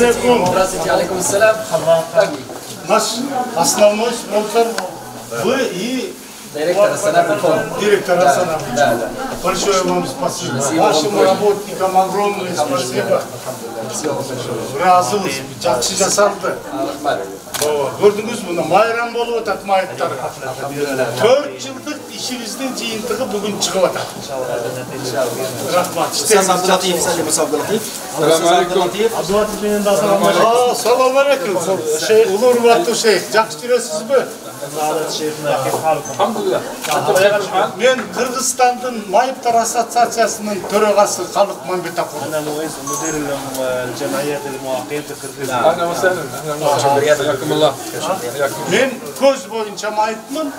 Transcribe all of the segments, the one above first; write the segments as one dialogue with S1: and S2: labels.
S1: алейкум.
S2: Здравствуйте, алейкум ассалам.
S1: Наш основной спонсор вы и
S2: Директор Астана фонд.
S1: директор Астана.
S2: Да.
S1: Большое вам спасибо. Вашим работникам огромное спасибо. Разыбыз, жақсы жасалды. Көрдіңіз мұны, майрам болып атат майыптар. 4 жылдық işimizдің жиынтығы бүгін шығып атат. Рахмат. Салам алейкум. Улы урматтуу шейх, жақсы жүресіз бе? Мен Кыргызстандын майыптар ассоциациясынын төрагасы Калык Мамбетаков. Мен көз боюнча майыпмын.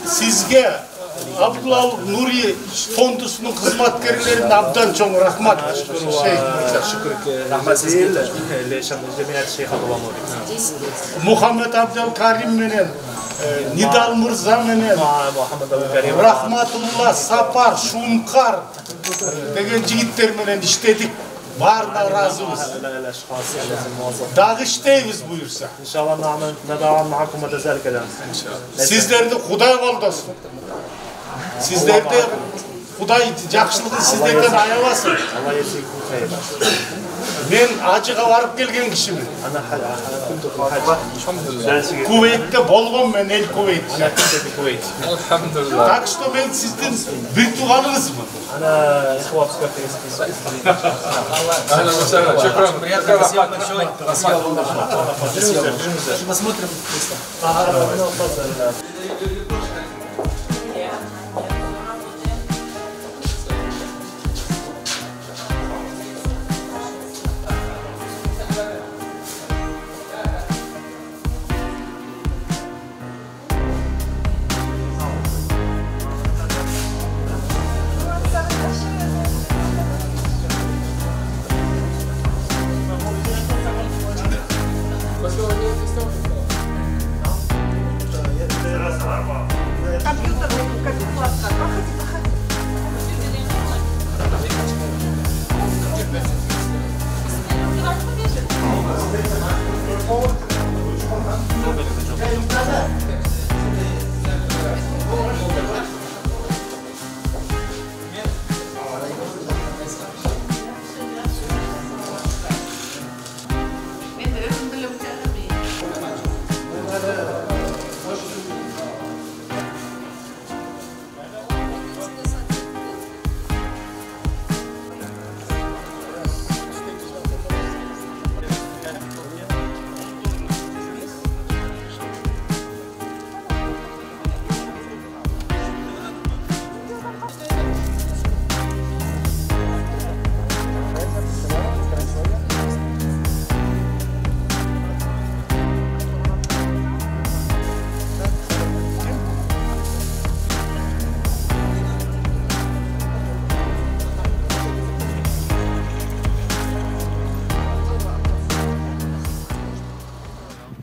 S1: Сизге Абдулла Нури фондусунун кызматкерлерине абдан чоң рахмат. Мухаммед Абдел Карим менен, Нидал Мырза менен, Рахматулла Сапар, Шумкар деген жигиттер менен иштедик. Баарына ыраазыбыз. Дагы иштейбиз буюрса. Сиздерди Кудай колдосун. Сиздерди Кудай жакшылыгын сиздерден аябасын. Мен ажыга барып келген кишимин. Кувейтте болгон мен, эл Кувейтте. Так что мен сиздин бир тууганыңызмын.
S2: Посмотрим.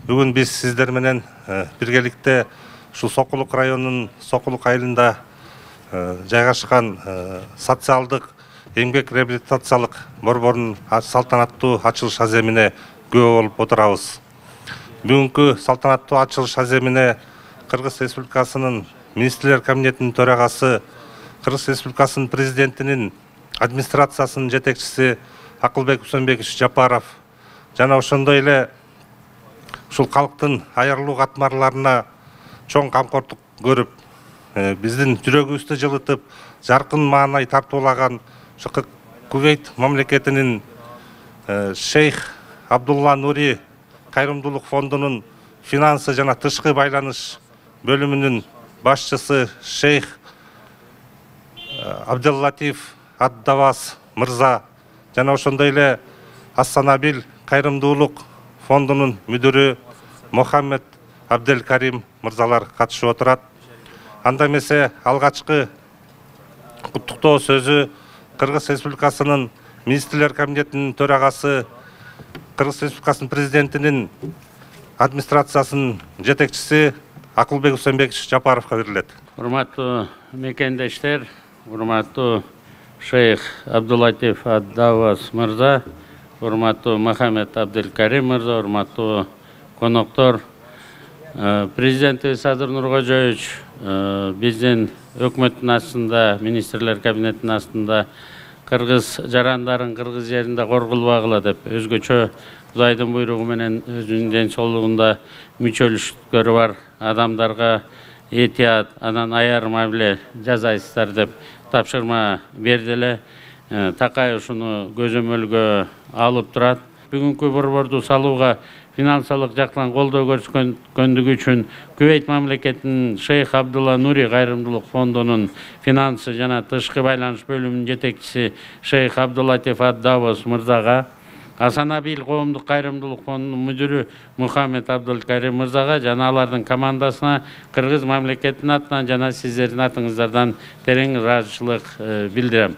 S3: Бүгін біз сіздер менен биргеликте ушул Сокулук районунун Сокулук айылында жайгашкан социалдык эмгек реабилитациялык борборунун салтанаттуу ачылыш аземине күбө болуп отурабыз. Бүгүнкү салтанаттуу ачылыш аземине Кыргыз Республикасынын Министрлер Кабинетинин төрагасы, Кыргыз Республикасынын президентинин администрациясынын жетекчиси Акылбек Усенбекович Жапаров жана ошондой эле ушул калктын аярлуу катмарларына чоң камкордук көрүп, биздин жүрөгүбүздү жылытып, жаркын маанай тартуулаган Кувейт мамлекетинин Шейх Абдулла Нури кайрымдуулук фондунун финансы жана тышкы байланыш бөлүмүнүн башчысы Шейх Абделлатиф Аддавас мырза жана ошондой эле Ассанабил кайрымдуулук фондунун мүдүрү Мухаммед Абдел Карим мырзалар катышып отурат. Анда эмесе алгачкы куттуктоо сөзү Кыргыз Республикасынын Министрлер Кабинетинин төрагасы, Кыргыз Республикасынын президентинин администрациясынын жетекчиси Акылбек Усенбекович Жапаровго берилет.
S4: Урматтуу мекендештер, урматтуу Шейх Абдуллатиф Ад-Давас мырза, урматтуу Мохаммед Абделкарим мырза, урматтуу коноктор, президентибиз Садыр Нуркожоевич биздин өкмөттүн астында, министрлер кабинетинин астында кыргыз жарандарын кыргыз жеринде коргулбагыла деп өзгөчө Кудайдын буйругу менен өзүнүн ден соолугунда мүчөлүштүктөрү бар адамдарга этият, анан аяр мамиле жасайсыздар деп тапшырма берди эле. Такай ушуну көзөмөлгө алып турат. Бүгүнкү борборду салууга финансылык жактан колдоо көрсөткөндүгү үчүн Күвейт мамлекетинин Шейх Абдулла Нури кайрымдуулук фондунун финансы жана тышкы байланыш бөлүмүнүн жетекчиси Шейх Абдуллатиф Ад-Давас мырзага, Асанабил коомдук кайрымдуулук фондунун мүдүрү Мухаммед Абделкарим мырзага жана алардын командасына кыргыз мамлекетинин атынан жана сиздердин атыңыздардан терең ыраазычылык билдирем.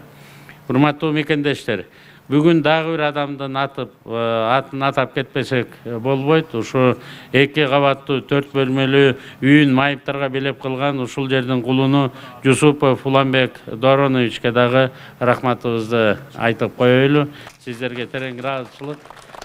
S4: Урматтуу мекендештер, бүгүн дагы бир адамдын атын атап кетпесек болбойт. Ушу 2 кабаттуу 4 бөлмөлүү үйүн майыптарга белеп кылган ушул жердин кулуну Жусупов Уланбек Дороновичке дагы рахматыбызды айтып коелу. Сиздерге терең ыраазычылык.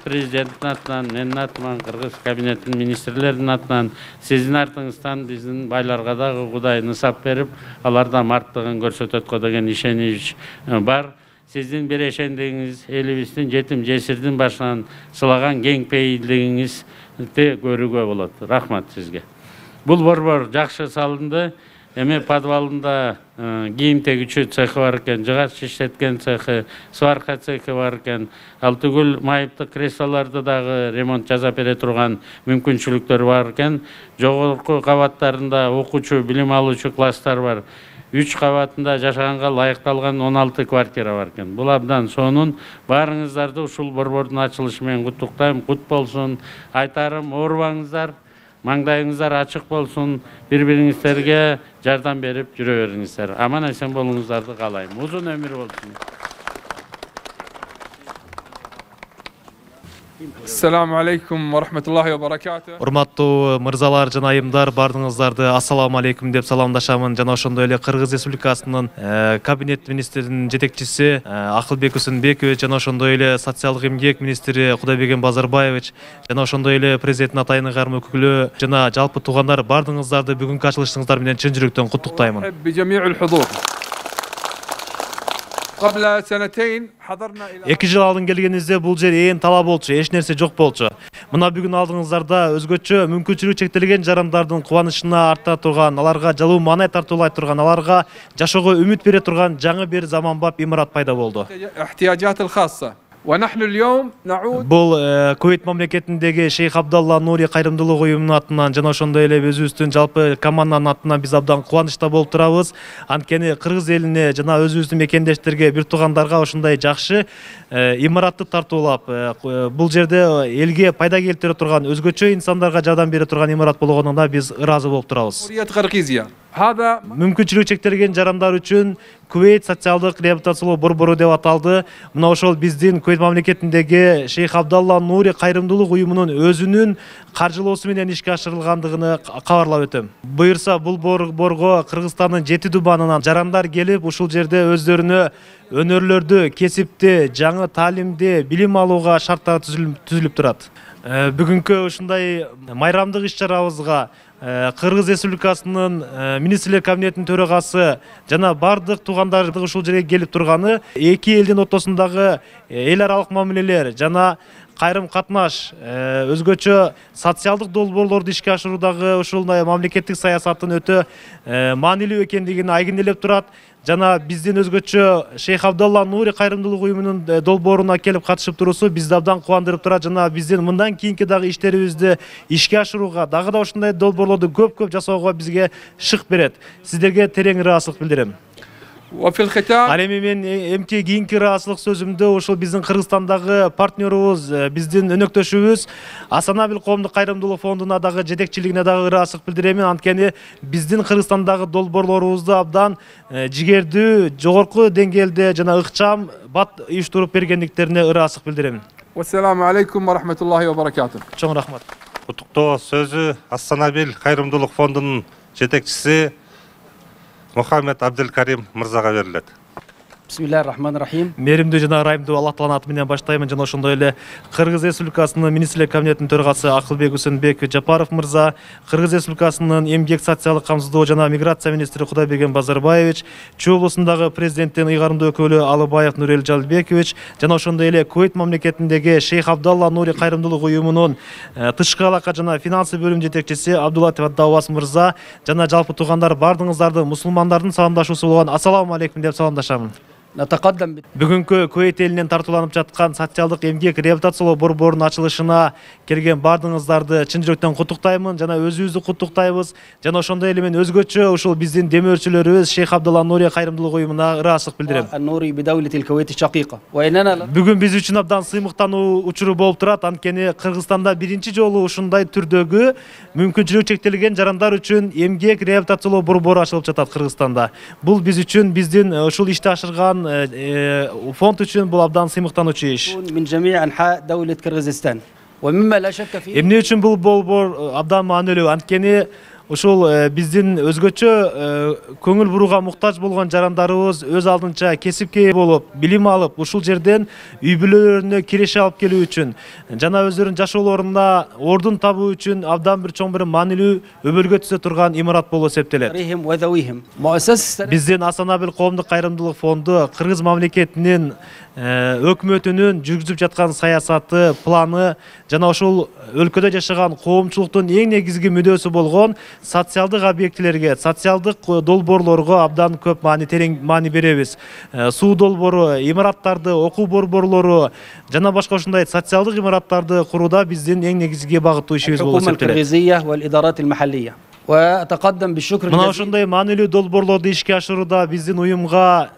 S4: Президенттин атынан, менин атыман, кыргыз кабинетинин министрлердин атынан, сиздин артыңыздан биздин байларга дагы Кудай нысап берип, алардан марттыгын көрсөтөткө деген ишенич бар. Сиздин берешендигиңиз элибиздин жетим жесирдин башынан сылаган кең пейилдигиңизди көрүүгө болот. Рахмат сизге. Бул борбор жакшы салынды. Эме подвалында кийим тегүүчү цехи бар экен, жыгач иштеткен цехи, сварка цехи бар экен. Ал түгүл майыптык креслолорду дагы ремонт жасап бере турган мүмкүнчүлүктөр бар экен. Жогорку кабаттарында окуучу, билим алуучу класстар бар. 3 кабатында жашаганга лайыкталган 16 квартира бар экен. Бул абдан сонун. Баарыңыздарды ушул борбордун ачылышы менен куттуктайм. Кут болсун. Айтарым, оорубаңыздар. Маңдайыңыздар ачык болсун, бири-бириңиздерге жардам берип жүрө бериңиздер. Аман эсен болуңуздарды каалайм. Узун өмүр болсун.
S5: Assalamu alaikum wa rahmatullahi wa barakatuh.
S6: Урматтуу мырзалар жана айымдар, бардыңыздарды ассаламу алейкум деп саламдашамын. Жана ошондой эле Кыргыз Республикасынын кабинет министринин жетекчиси Акылбек Усунбекович, жана ошондой эле социалдык эмгек министри Кудайберген Базарбаевич, жана ошондой эле президенттин атайын кармы өкүлү жана жалпы туугандар, бардыңыздарды бүгүнкү ачылышыңыздар менен чын жүрөктөн куттуктаймын.
S5: قبل سنتين حضرنا إلى
S6: 2 жыл алдын келгенибизде бул жер ээн талап болчу, эч нерсе жок болчу. Мына бүгүн алдыңыздарда өзгөчө мүмкүнчүлүгү чектелген жарандардын кубанычына арта турган, аларга жалуу маанай тартуулай турган, аларга жашоого үмүт бере турган жаңы бир заманбап имарат пайда болду.
S5: احتياجات الخاصة. ونحن اليوم نعود
S6: Бул Кувейт мамлекетиндеги Шейх Абдалла Нури кайрымдуулук уюмунун атынан жана ошондой эле өзүбүздүн жалпы команданын атынан биз абдан кубанычта болуп турабыз. Анткени кыргыз элине жана өзүбүздүн мекендештерге, бир туугандарга ошондой жакшы имаратты тартуулап, бул жерде элге пайда келтире турган, өзгөчө инсандарга жардам бере турган имарат болгонуна биз ыраазы болуп турабыз. Мүмкүнчүлүгү чектелген жарандар үчүн Кувейт социалдык реабилитациялоо борбору деп аталды. Мына ошол биздин Кувейт мамлекетиндеги Шейх Абдалла Нури кайрымдуулук уюмунун өзүнүн каржылоосу менен ишке ашырылгандыгын кабарлап өтөм. Буюрса бул борго Кыргызстандын 7 дубанынан жарандар келип, ушул жерде өздөрүнө өнөрлөрдү, кесипти, жаңы таалимди, билим алууга шарттар түзүлүп турат. Бүгүнкү ушундай майрамдык иш-чарабызга Кыргыз Республикасынын министрлер кабинетинин төрагасы жана бардык туугандарды ушул жерге келип турганы, эки элдин ортосундагы эл аралык мамилелер жана кайрым катнаш, өзгөчө социалдык долбоорлорду ишке ашыруудагы ушундай мамлекеттик саясаттын өтө маанилүү экендигин айгинелеп турат. Жана биздин өзгөчө Шейх Абдалла Нури кайрымдуулук уюмунун долбооруна келип катышып туруусу бизди абдан кубандырып турат. Жана биздин мындан кийинки дагы иштерибизди ишке ашырууга, дагы да ушундай долбоорлорду көп жасоого бизге шык берет. Сиздерге терең ыраазычылык билдирем. Ал эми мен эмки кийинки ыраазычылык сөзүмдү ушул биздин Кыргызстандагы партнерубуз, биздин өнөктөшүбүз Асанабил коомдук кайрымдуулук фондуна дагы жетекчилигине дагы ыраазычылык билдирем. Анткени биздин Кыргызстандагы долбоорлорубузду абдан жигердүү, жогорку деңгээлде жана ыкчам бат уюштуруп бергендиктерине ыраазычылык билдирем.
S5: Ассаламу алейкум ва рахматуллахи ва баракатух.
S6: Чоң рахмат.
S3: Куттуктоо сөзү Асанабил кайрымдуулук фондунун жетекчиси Мухаммед Абделкарим мырзага берилет.
S2: Bismillahirrahmanirrahim.
S6: Мээримдүү жана ырайымдуу Аллах Тааланын аты менен баштаймын жана ошондой эле Кыргыз Республикасынын Министрлер кабинетинин төрагасы Акылбек Усенбек Жапаров мырза, Кыргыз Республикасынын Эмгек социалдык камсыздоо жана миграция министри Кудайберген Базарбаевич, Чүй облусундагы президенттин ыйгарымдуу өкүлү Алыбаев Нурел Жалбекович жана ошондой эле Кувейт мамлекетиндеги Шейх Абдалла Нури кайрымдуулук уюмунун тышкы алака жана финансы бөлүм жетекчиси Абдуллатиф Аддавас мырза жана жалпы туугандар бардыгыңыздарды мусулмандардын саламдашуусу болгон ассаламу алейкум деп саламдашамын.
S2: نتقدم
S6: Бүгүнкү Кувейт элинен тартууланып жаткан социалдык эмгек реабилитациялоо борборунун ачылышына келген бардыгыңыздарды чын жүрөктөн куттуктаймын жана өзүбүздү куттуктайбыз. Жана ошондой эле мен өзгөчө ушул биздин демөөрчүлөрүбүз Шейх Абдалла Нури кайрымдуулук уюмуна ыраазычылык билдирем.
S2: النوري بدولة الكويت الشقيقة وإننا
S6: Бүгүн биз үчүн абдан сыймыктануу учуру болуп турат. Анткени Кыргызстанда биринчи жолу ушундай түрдөгү мүмкүнчүлүгү чектелген жарандар үчүн эмгек реабилитациялоо борбору ачылып жатат Кыргызстанда. Бул биз үчүн биздин ушул ишти ашырган фонд үчүн бул абдан сыймыктануучу иш.
S2: من جميع أنحاء دولة كرغيزستان ومما لا شك فيه
S6: Эмне үчүн бул борбор абдан маанилүү? Анткени ушул биздин өзгөчө көңүл бурууга муктаж болгон жарандарыбыз өз алдынча кесипке ээ болуп, билим алып, ушул жерден үй бүлөлөрүнө киреше алып келүү үчүн жана өздөрүнүн жашоолоруна ордун табуу үчүн абдан бир чоң бир маанилүү өбөлгө түзө турган имарат болуп эсептелет.
S2: ريهم وذويهم مؤسسة
S6: Биздин Асанабил коомдук кайрымдуулук фонду Кыргыз мамлекетинин өкмөтүнүн жүргүзүп жаткан саясаты, планы жана ошол өлкөдө жашаган коомчулуктун эң негизги мүдөөсү болгон социалдык объектилерге, социалдык долбоорлорго абдан көп маани, терең маани беребиз. Суу долбоору, имараттарды, окуу борборлору жана башка ушундай социалдык имараттарды курууда биздин эң негизги багыттуу ишибиз болуп
S2: الحكومة
S6: эсептелет.
S2: الكرغيزية والإدارات المحلية وأتقدم بالشكر
S6: Мына
S2: الجزيل
S6: ошондой маанилүү долбоорлорду ишке ашырууда биздин уюмга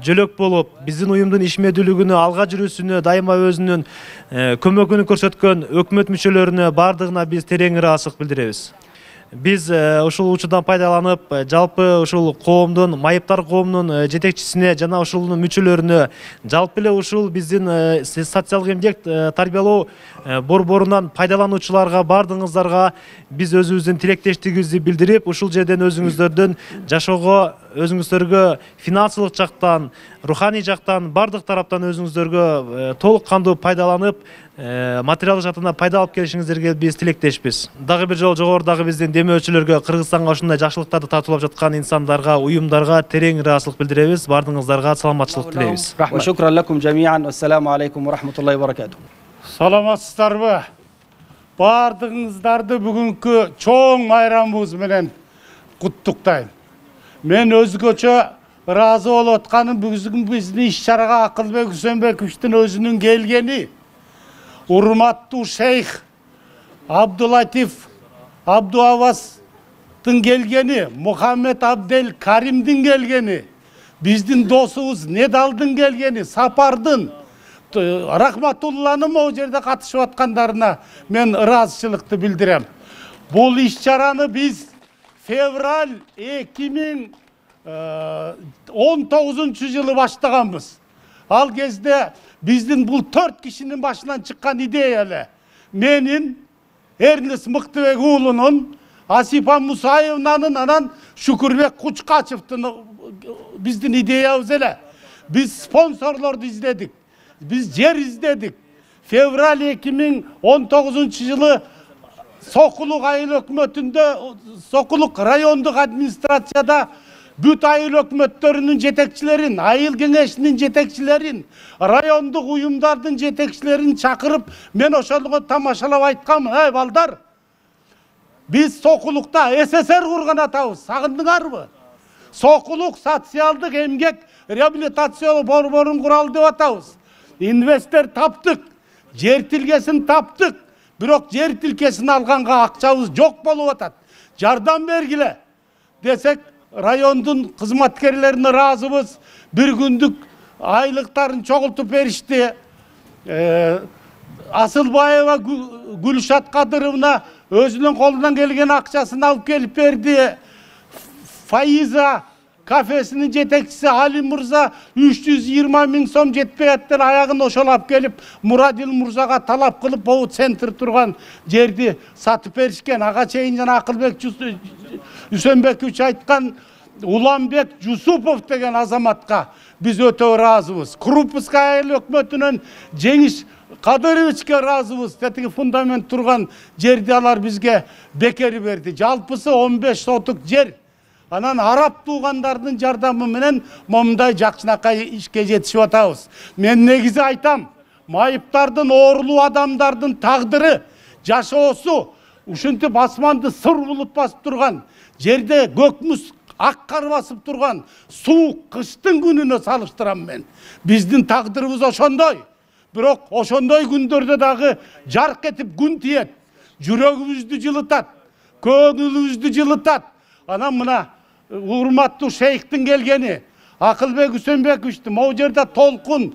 S6: жөлөк болуп, биздин уюмдун ишмердүүлүгүнө, алга жүрүүсүнө дайыма өзүнүн көмөгүн көрсөткөн өкмөт мүчөлөрүнө бардыгына биз терең ыраазычылык билдиребиз. Биз ушул учурдан пайдаланып, жалпы ушул коомдун, майыптар коомунун жетекчисине жана ушулун мүчөлөрүнө, жалпы эле ушул биздин социалдык эмгек тарбиялоо борборунан пайдалануучуларга бардыгыңыздарга биз өзүбүздүн тилектештигибизди билдирип, ушул жерден өзүңүздөрдүн жашоого, өзүңүздөргө финансылык жактан, руханий жактан, бардык тараптан өзүңүздөргө толук кандуу пайдаланып, материалдык жактан пайда алып келишиңиздерге биз тилектешпиз. Дагы бир жолу жогорудагы биздин демөөрчүлөргө, Кыргызстанга ушундай жакшылыктарды тартуулап жаткан инсандарга, уюмдарга терең ыраазычылык билдиребиз. Бардыгыңыздарга саламатчылык тилейбиз.
S2: وشكرا لكم جميعا والسلام عليكم ورحمة الله وبركاته.
S1: Саламатсыздарбы? Бардыгыңыздарды бүгүнкү чоң майрамыбыз менен куттуктайм. Мен өзгөчө ыраазы болуп атканым бүгүнкү биздин иш-чарага Акылбек Усенбековичтин өзүнүн келгени. Урматтуу шейх Абдулатиф Абдуавастын келгени, Мухаммед Абдел Каримдин келгени, биздин досубуз Недалдын келгени, Сапардын, Рахматулланын могу жерде катышып аткандарына мен ыраазычылыкты билдирем. Бул иш-чараны биз февраль 2019-жылы баштаганбыз. Ал кезде биздин бул 4 кишинин башынан чыккан идея эле. Менин, Эрнест Мыктыбек уулунун, Асипа Мусаевнанын, анан Шүкүрбек Кучкачевдин биздин идеябыз эле. Биз спонсорлорду издедик. Биз жер издедик. Февраль 2019-жылы Сокулук айыл өкмөтүндө, Сокулук райондук администрацияда бүт айыл өкмөттөрүнүн жетекчилерин, айыл кеңешинин жетекчилерин, райондук уюмдардын жетекчилерин чакырып, мен ошолго тамашалап айткам, "Эй балдар, биз Сокулукта СССР курган атабыз, сагындыңарбы? Сокулук социалдык эмгек реабилитациялоо борборун куралы деп атабыз. Инвестор таптык, жер тилкесин таптык, бирок жер тилкесин алганга акчабыз жок болуп атат. Жардам бергиле" десек, райондун кызматкерлерине ыраазыбыз. Бир күндүк айлыктарын чогултуп беришти. Асылбаева Гүлшат Кадыровна өзүнүн колунан келген акчасын алып келип берди. Фаиза кафесинин жетекчиси Али Мырза 320 миң сом жетпей аттыр, аягын ошолап келип Мурадил Мырзага талап кылып бул центр турган жерди сатып беришкен. Ага чейин жана Акылбек Усенбекович айткан Уламбек Жусупов деген азаматка biz öte ыраазыбыз. Крупская эл өкмөтүнөн Жеңиш Кадыровичке ыраазыбыз. Тетиги фундамент турган жерди алар бизге бекери берди. Жалпысы 15 сотук жер. Анан араб туугандардын жардамы менен момундай жакшынакай ишке жетишип атабыз. Мен негизи айтам, майыптардын, оорулуу адамдардын тагдыры, жашоосу ушинтип асманды сыр булут басып турган, жерде көк муз ак кар басып турган суук кыштын күнүнө салыштырам мен. Биздин тагдырыбыз ошондой. Бирок ошондой күндөрдө дагы жарк этип күн тиет. Жүрөгүбүздү жылытат, көңүлүбүздү жылытат. Анан мына урматтуу шейхтин келгени, Акылбек Үсөнбековичтин могу жерде толкун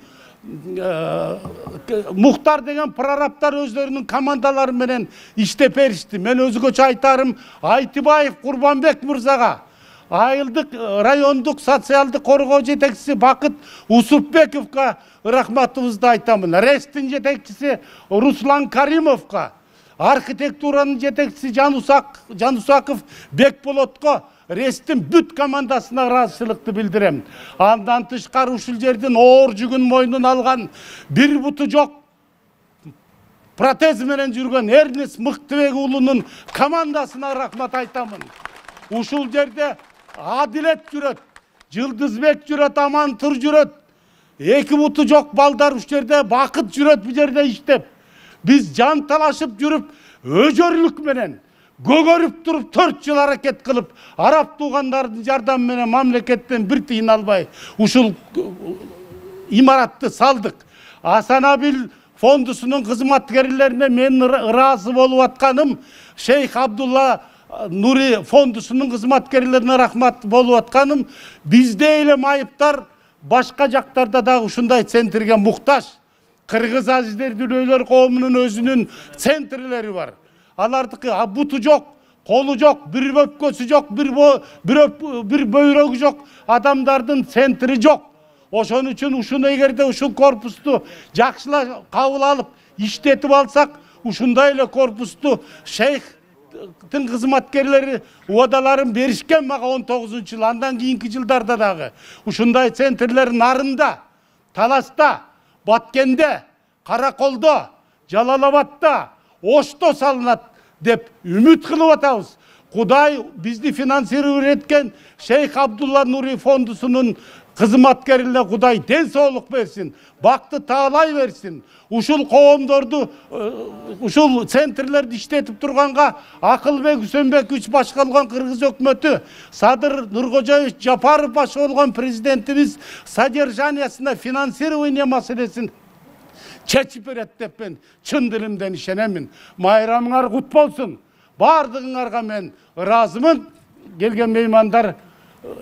S1: Мухтар деген прорабтар өздөрүнүн командалары менен иштеп беришти. Мен өзгөчө айтарым Айтыбаев Курбанбек мырзага, Айылдык райондук социалдык коргоо жетекчиси Бакыт Усупбековго рахматыбызды айтамын. Рестин жетекчиси Руслан Каримовго, архитектуранын жетекчиси Жанусаков Бекболотко Рестин бүт командасына ыраазычылыкты билдирем. Андан тышкары ушул жердин оор жүгүн мойнуна алган, бир буту жок протез менен жүргөн Эрнест Мыктыбек уулунун командасына рахмат айтамын. Ушул жерде Адилет жүрөт, Жылдызбек жүрөт, Амантур жүрөт. Эки буту жок балдар ушул жерде, Бакыт жүрөт бу жерде иштеп. Биз жан талашып жүрүп, өжөрлүк менен көгөрүп туруп 4 жыл аракет кылып, араб туугандардын жардамы менен мамлекеттен бир тыйын албай ушул имаратты салдык. Асанабил фондусунун кызматкерлерине мен ыраазы болуп атканым, Шейх Абдулла Нури фондусунун кызматкерлерине рахмат болуп атканым, бизде эле майыптар башка жактарда дагы ушундай центрге муктаж. Кыргыз азиздер дүлөйлөр коомунун өзүнүн центрлери бар. Алардыкы буту жок, колу жок, бир өпкөсү жок, бир бөйрөгү жок, адамдардын центри жок. Ошон үчүн ушуну эгерде ушул корпусту жакшылап кабыл алып, иштетип алсак, ушундай эле корпусту шейхтин кызматкерлери убадаларын беришкен мага 19-жыл, андан кийинки жылдарда дагы. Ушундай центрлер Нарында, Таласта, Баткенде, Караколдо, Жалалабадта, Ошто салынат деп үмүт кылып атабыз. Кудай бизди финансировать эткен Шейх Абдулла Нури фондусунун кызматкерлерине Кудай ден соолук берсин, бакты таалай берсин. Ушул коомдорду, ушул центрлерди иштетип турганга Акылбек Үсөнбекович башкарган Кыргыз өкмөтү, Садыр Нуркожоевич Жапаров башкарган президентибиз содержаниясына финансирование маселесин чечип берет деп мен чын дилимден ишенемин. Майрамыңар кут болсун. Бардыгыңарга мен ыраазымын. Келген меймандар.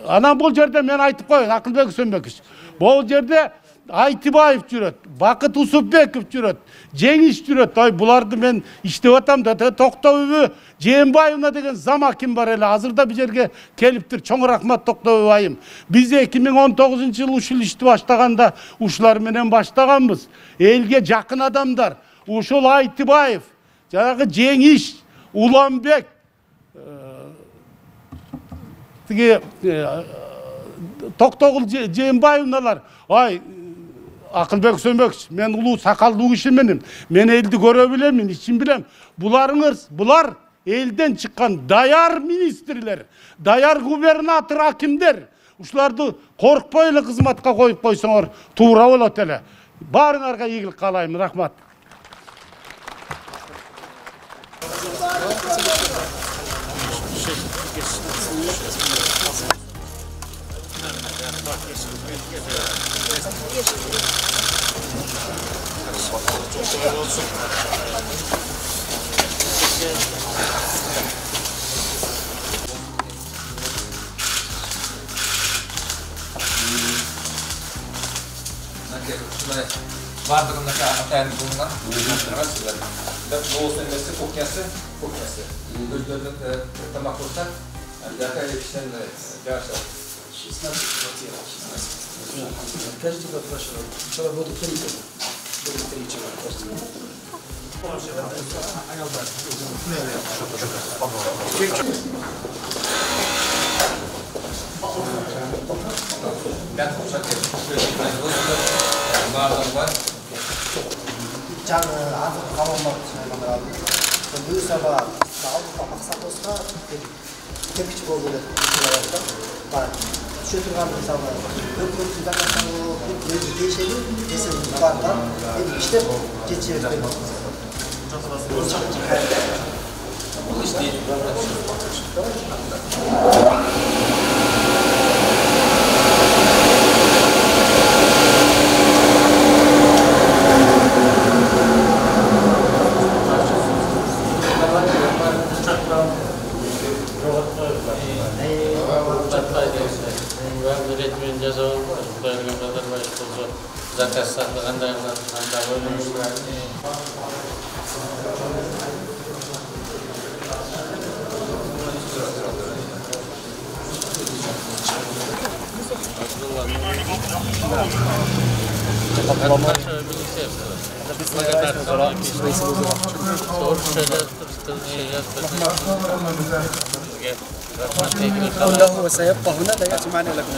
S1: Анан бул жерде мен айтып коеюн, Акылбек Үсөнбекович. Бул жерде Айтыбаев жүрөт, Бакыт Усупбеков жүрөт, Жеңиш жүрөт. Ой, буларды мен иштеп атам да, Токтообү Жээнбаевна деген зам аким бар эле. Азырда бул жерге келиптир. Чоң рахмат Токтообү айым. Биз 2019-жылы ушул ишти баштаганда ушулар менен баштаганбыз. Элге жакын адамдар. Ушул Айтыбаев, жанагы Жеңиш, Уланбек, тиги Токтогул Жээнбаевналар. Ай, Акылбек Үсөнбекович, мен улуу сакалдуу кишименин. Мен элди көрө билемин, ичин билем. Булар элден чыккан даяр министрлер, даяр губернатор, акимдер. Ушуларды коркпой эле кызматка коюп койсоңор туура болот эле. Баарыңарга ийгилик каалайм. Рахмат.
S5: Бардығында атайын болған болсын емесі кухнясы өздерінің тамақ болса жақай ішінен жарса 16 квартира. Каждый год прошел. Вчера воду 3 человека. Bağırdım var.
S7: Canı azı kalmamak için aldım. Bu sabah aldım maksat olsa tepkiçi oldu da. Bak şu turgan mesela öpüntü de mesela o bir değişeli kesin varlar. İşte geçiyor.
S5: Bu iş değil.
S4: Öğretmen ceza olmaz. Böyle kadar baş olsa zaten saklığında anda ölmüşler.
S7: الله وسيبقى هنا لا يأتي معنا لكم.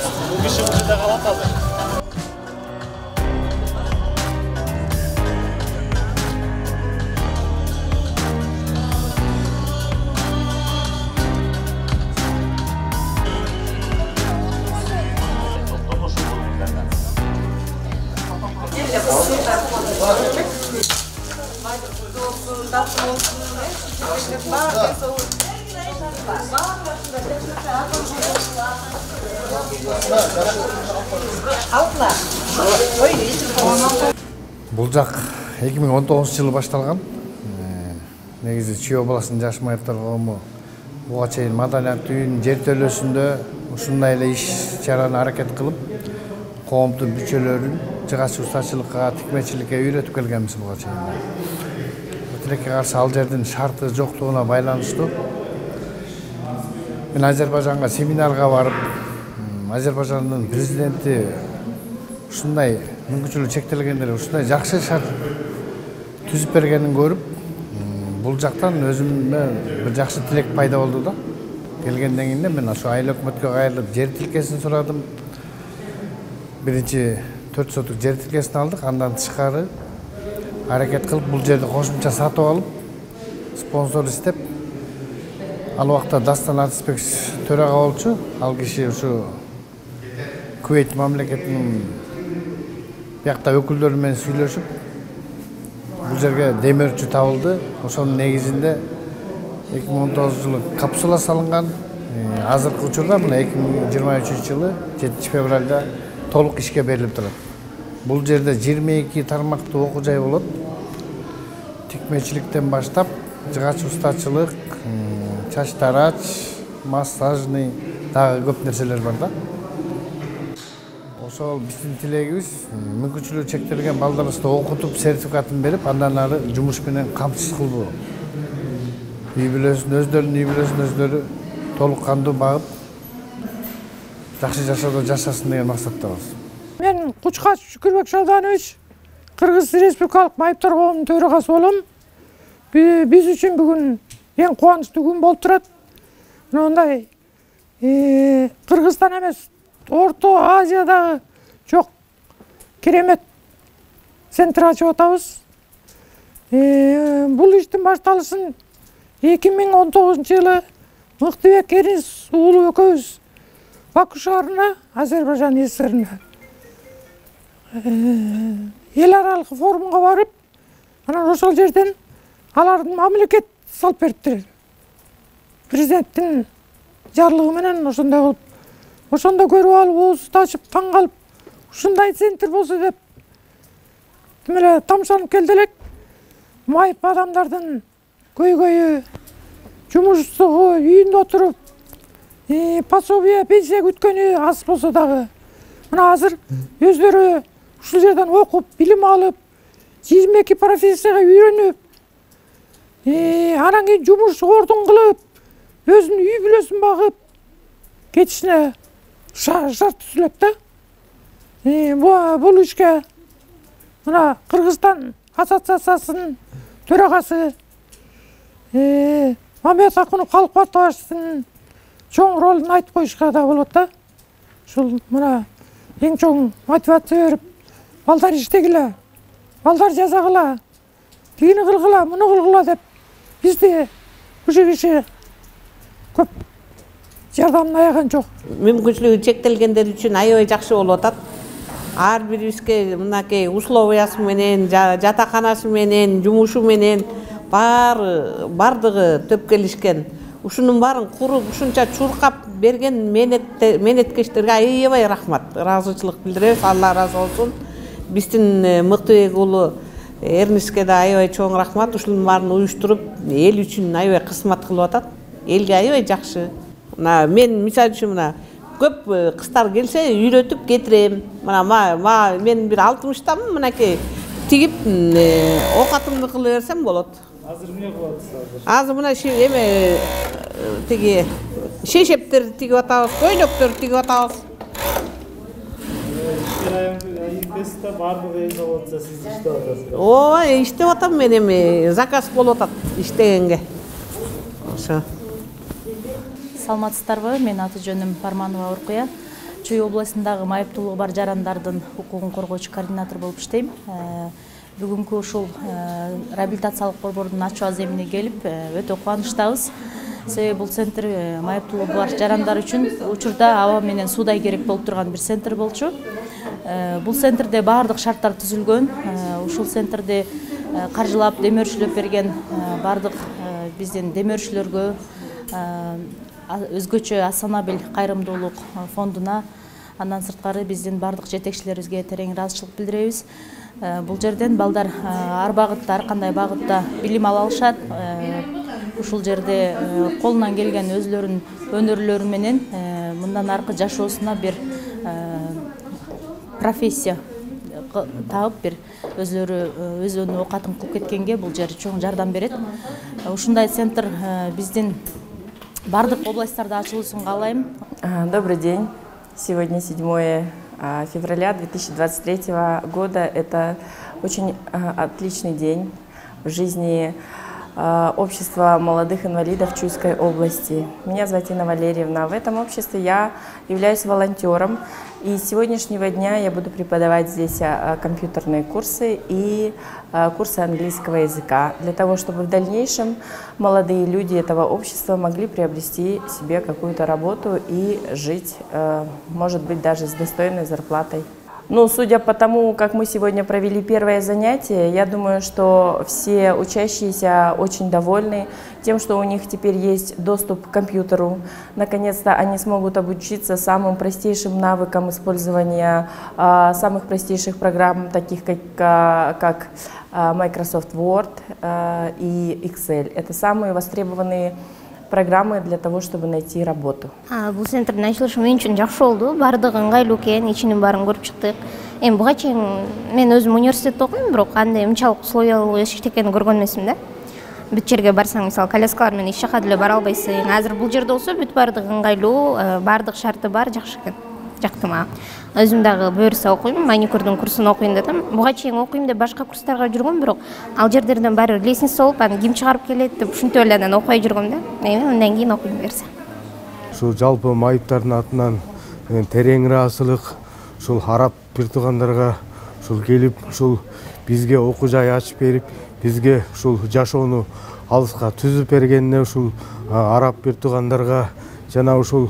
S8: Бул жак 2019-жылы башталган. Негизи Чүй областынын жаш майыптар коому буга чейин маданият үйүнүн жер төлөөсүндө ушундай эле иш чараны аракет кылып, коомдун бүчөлөрүн жыгач устачылыкка, тикмечиликке үйрөтүп келгенбиз буга чейин. Тилекке каршы ал жердин шарты жоктугуна байланыштуу мен Азербайжанга семинарга барып, Азербайжандын президенти ушундай мүмкүнчүлүгү чектелгендер ушундай жакшы шарт түзүп бергенин көрүп, бул жактан өзүмө бир жакшы тилек пайда болду да. Келгенден кийин мен ошо айыл өкмөткө кайрылып жер тилкесин сурадым. Биринчи 4 сотук жер тилкесин алдык, андан тышкары аракет кылып бул жерди кошумча сатып алып, спонсор издеп, ал убакта Дастан Артисбек төрага болчу. Ал киши ушу Кувейт мамлекетинин биякта өкүлдөрү менен сүйлөшүп, бул жерге демөөрчү табылды. Ошонун негизинде 2019-жылы капсула салынган. Азыркы учурда мына 2023-жылы 7 февралда толук ишке берилип турат. Бул жерде 22 тармактуу окуу жай болот. Тикмечиликтен баштап, жыгач устачылык, чач тарач, массажный, дагы көп нерселер бар да. Ошол биздин тилегибиз мүмкүнчүлүгү чектелген балдарыбызды окутуп, сертификатын берип, андан ары жумуш менен камсыз кылуу. Үй бүлөсүн өздөрү толук кандуу багып, жакшы жашоодо жашасын деген максаттабыз.
S9: Мен Кучкач Шүкүрбек Шалданович, Кыргыз Республикалык майыптар коомунун төрагасы болом. Биз үчүн бүгүн эң кубанычтуу күн болуп турат. Мындай Кыргызстан эмес, Орто Азиядагы чок керемет центр ачып атабыз. Бул иштин башталышын 2019-жылы Мыктыбек Эрис уулу экөөбүз Баку шаарына, Азербайжан ССРине эл аралык форумга барып, анан ошол жерден алардын мамлекет салып бериптир. Президенттин жарлыгы менен ошондой кылып, ошондо көрүп алып, оозубузду ачып, таң калып, ушундай центр болсо деп эле тамшанып келди элек. Майып адамдардын көйгөйү, жумушсугу, үйүндө отуруп, пособие, пенсия күткөнү аз болсо дагы, мына азыр өздөрү ушул жерден окуп, билим алып, 22 профессияга үйрөнүп, анан кийин жумуш ордун кылып, өзүнүн үй бүлөсүн багып, кетишине шарт түзүлөт да. Бул ишке мына Кыргызстан ассоциациясынын төрагасы Мамед Акунов Калыкбатовичтин чоң ролун айтып коюшка да болот да. Ушул мына эң чоң мотивация берип, балдар иштегиле, балдар жазагыла, тигини кылгыла, муну кылгыла деп бизди ушул киши көп жардамын аяган жок.
S10: Мүмкүнчүлүгү чектелгендер үчүн аябай жакшы болуп атат. Ар бирибизге мынакей условиясы менен, жатаканасы менен, жумушу менен бардыгы төп келишкен. Ушунун баарын куруп, ушунча чуркап берген менеткечтерге аябай рахмат, ыраазычылык билдиребиз. Алла ыраазы болсун. Биздин Мыктыбек уулу Эрниске да аябай чоң рахмат. Ушунун баарын уюштуруп, эл үчүн аябай кызмат кылып атат. Элге аябай жакшы. Мен мисалы үчүн мына көп кыздар келсе үйрөтүп кетирем. Мына мен бир 60-тамын, мынакей тигип оокатымды кыла берсем болот.
S6: Азыр эмне кыласыз?
S10: Азыр мына эме тиги шешептер тигип атабыз, көйнөктөр тигип атабыз.
S6: Иштер бардыгы эже болсо сиз иштеп атасыз.
S10: Ой, иштеп атам мен эми, заказ болуп атат иштегенге. Ошо.
S11: Саламатсыздарбы? Мен аты жөнүм Парманова Уркуя. Чүй областындагы майыптуулугу бар жарандардын укугун коргоочу координатор болуп иштейм. Бүгүнкү ушул реабилитациялык борбордун ачуу аземине келип, өтө кубанычтабыз. Себеби бул центр майыптуулугу бар жарандар үчүн учурда аба менен суудай керек болуп турган бир центр болчу. Бул центрде баардык шарттар түзүлгөн. Ушул центрди каржылап, демөөрчүлөп берген баардык биздин демөөрчүлөргө, өзгөчө Асанабел кайрымдуулук фондуна, андан сырткары биздин баардык жетекчилерибизге терең ыраазычылык билдиребиз. Бул жерден балдар ар багытта, ар кандай багытта билим ала алышат. Ушул жерде колунан келген өзлөрүнүн өнөрлөрү менен мындан аркы жашоосуна бир профессия таап, бир өзлөрү өзүнүн оокатын кылып кеткенге бул жер чоң жардам берет. Ушундай центр биздин бардык областтарда ачылуусун каалайм.
S12: Добрый день. Сегодня 7 февраля 2023 года. Это очень отличный день в жизни общества молодых инвалидов Чуйской области. Меня зовут Инна Валерьевна. В этом обществе я являюсь волонтером. И с сегодняшнего дня я буду преподавать здесь компьютерные курсы и курсы английского языка, для того, чтобы в дальнейшем молодые люди этого общества могли приобрести себе какую-то работу и жить, может быть, даже с достойной зарплатой. Ну, судя по тому, как мы сегодня провели первое занятие, я думаю, что все учащиеся очень довольны тем, что у них теперь есть доступ к компьютеру. Наконец-то они смогут обучиться самым простейшим навыкам использования самых простейших программ, таких как Microsoft Word и Excel. Это самые востребованные программы для того, чтобы найти работу.
S13: Бул центрдин ачылышы мен үчүн жакшы болду. Бардыгы ыңгайлуу экен, ичинин баарын көрүп чыктык. Эми буга чейин мен өзүм университетте окуйм, бирок андай мынчалык условиялуу эчтекени көргөн эмесмин да. Бүт жерге барсаң, мисалы, коляскалар менен эч жака деле бара албайсың. Азыр бул жерде болсо бүт бардыгы ыңгайлуу, бардык шарты бар, жакшы экен. Жакты мага. Өзүм дагы буюрса окуйм, маникюрдун курсун окуйм дедим. Буга чейин окуйм деп башка курстарга жүргөм, бирок ал жерлерден баары лестница болуп, аны ким чыгарып келет деп ушинтип эле анан окуй жүргөм да. Эми андан кийин окуйм берсе.
S14: Ушул жалпы майыптардын атынан терең ыраазычылык, ушул араб бир туугандарга ушул келип, ушул бизге окуу жай ачып берип, бизге ушул жашоону алыска түзүп бергенине ушул араб бир туугандарга жана ушул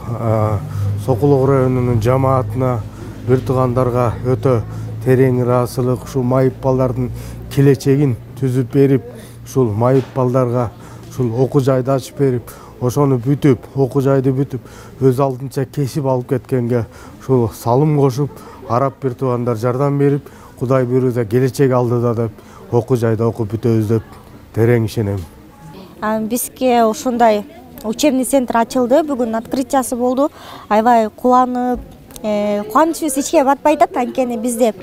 S14: Сокулук районунун жамаатына, бир туугандарга өтө терең ыраазычылык, ушул майып балдардын келечегин түзүп берип, ушул майып балдарга ушул окуу жайды ачып берип, ошону бүтүп, окуу жайды бүтүп, өз алдынча кесип алып кеткенге ушул салым кошуп, араб бир туугандар жардам берип, Кудай буйруса келечек алдыда деп окуу жайды окуп бүтөбүз деп терең ишенем.
S15: Бизге ушундай учебный центр ачылды, бүгүн открытиясы болду. Аябай кубанып, кубанычыбыз эчке батпай атат, анткени бизде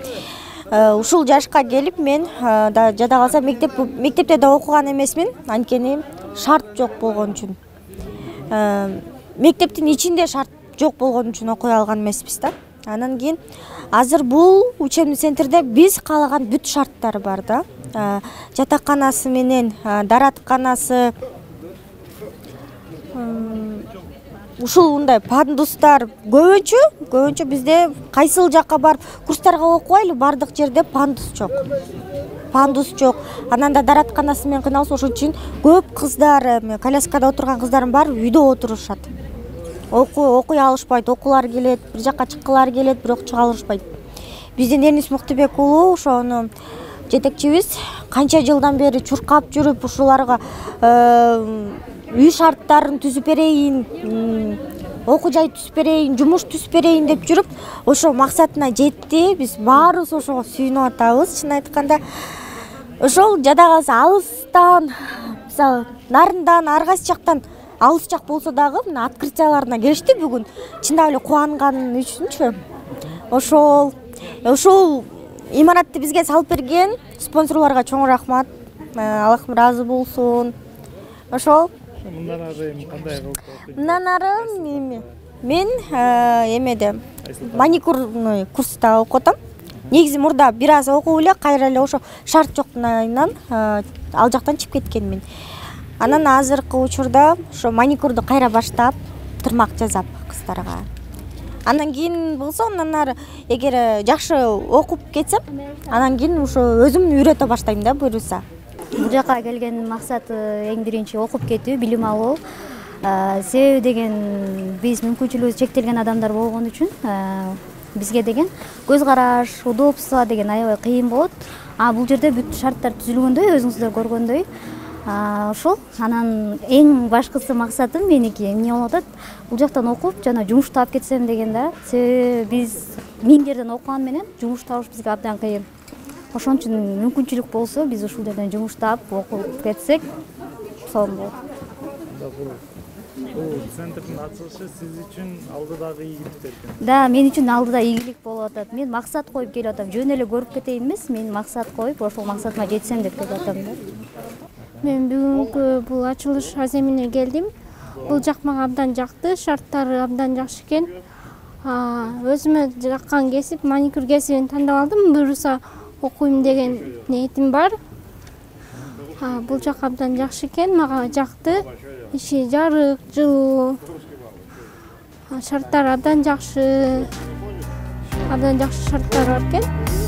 S15: ушул жашка келип мен да жада калса мектепте да окуган эмесмин, анткени шарт жок болгон үчүн. Мектептин ичинде шарт жок болгон үчүн окуй алган эмеспиз да. Анан кийин азыр бул учебный центрде биз каалаган бүт шарттар бар да. Жатаканасы менен даратканасы, ушул мындай пандустар көбүнчө көбүнчө бизде кайсыл жакка барып курстарга окубайлы бардык жерде пандус жок. Анан да даратканасы менен кыйналып, ошон үчүн көп кыздар, коляскада отурган кыздардын баары үйдө отурушат. Окуй алышпайт, окуулары келет, бир жакка чыккылары келет, бирок чыга алышпайт. Биздин Энис Муктубек уулу ошону жетекчибиз канча жылдан бери чуркап жүрүп ушуларга үй шарттарын түзүп берейин, окуу жай түзүп берейин, жумуш түзүп берейин деп жүрүп, ошо максатына жетти. Биз баарыбыз ошого сүйүнүп атабыз. Чын айтканда, ошол жада калса алыстан, мисалы, нарындан, ар кайсы жактан алысчак болсо дагы мына открытияларына келишти бүгүн. Чындап эле кубанган үчүнчү. Ошол имаратты бизге салып берген спонсорлорго чоң рахмат. Аллах ыраазы болсун. Ошол.
S6: Мындан ары кандай кылып?
S15: Мындан ары мен эмеде маникюрный курста окуп атам. Негизи мурда бир аз окуп эле кайра эле ошо шарт жоктугунан ал жактан чыгып кеткенмин. Анан азыркы учурда ошо маникюрду кайра баштап, тырмак жасап кыздарга. Андан кийин болсо, андан ары эгер жакшы окуп кетсем, анан кийин ошо өзүм үйрөтө баштайм да, буюрса.
S13: Бул жака келген максаты эң биринчи окуп кетүү, билим алуу. Себеби деген биз мүмкүнчүлүгү чектелген адамдар болгон үчүн бизге деген көз караш, удобство деген аябай кыйын болот. Бул жерде бүт шарттар түзүлгөндөй, өзүңүздөр көргөндөй. Ошол анан эң башкысы максатым меники эмне болуп атат? Бул жактан окуп, жана жумуш таап кетсем деген да. Себеби биз 1000 жерден окуган менен жумуш табыш бизге абдан кыйын. Ошон үчүн мүмкүнчүлүк болсо, биз ушул жерден жумуш таап окуп кетсек, сонун болот.
S6: Бул центрдин ачылышы сиз үчүн алдыдагы ийгиликтер экен.
S13: Да, мен үчүн алдыда ийгилик болуп атат. Мен максат коюп келип атам. Жөн эле көрүп кетейин эмес, мен максат коюп, ошол максатыма жетсем деп келип атам да.
S16: Мен бүгүнкү бул ачылыш аземине келдим. Бул жак мага абдан жакты, шарттары абдан жакшы экен. Өзүмө жаккан кесип, маникюр кесибин тандап алдым. Буюрса окуйм деген ниетим бар. Бул жак абдан жакшы экен, мага жакты. Иши жарык, жылуу. Шарттары абдан жакшы шарттар бар экен.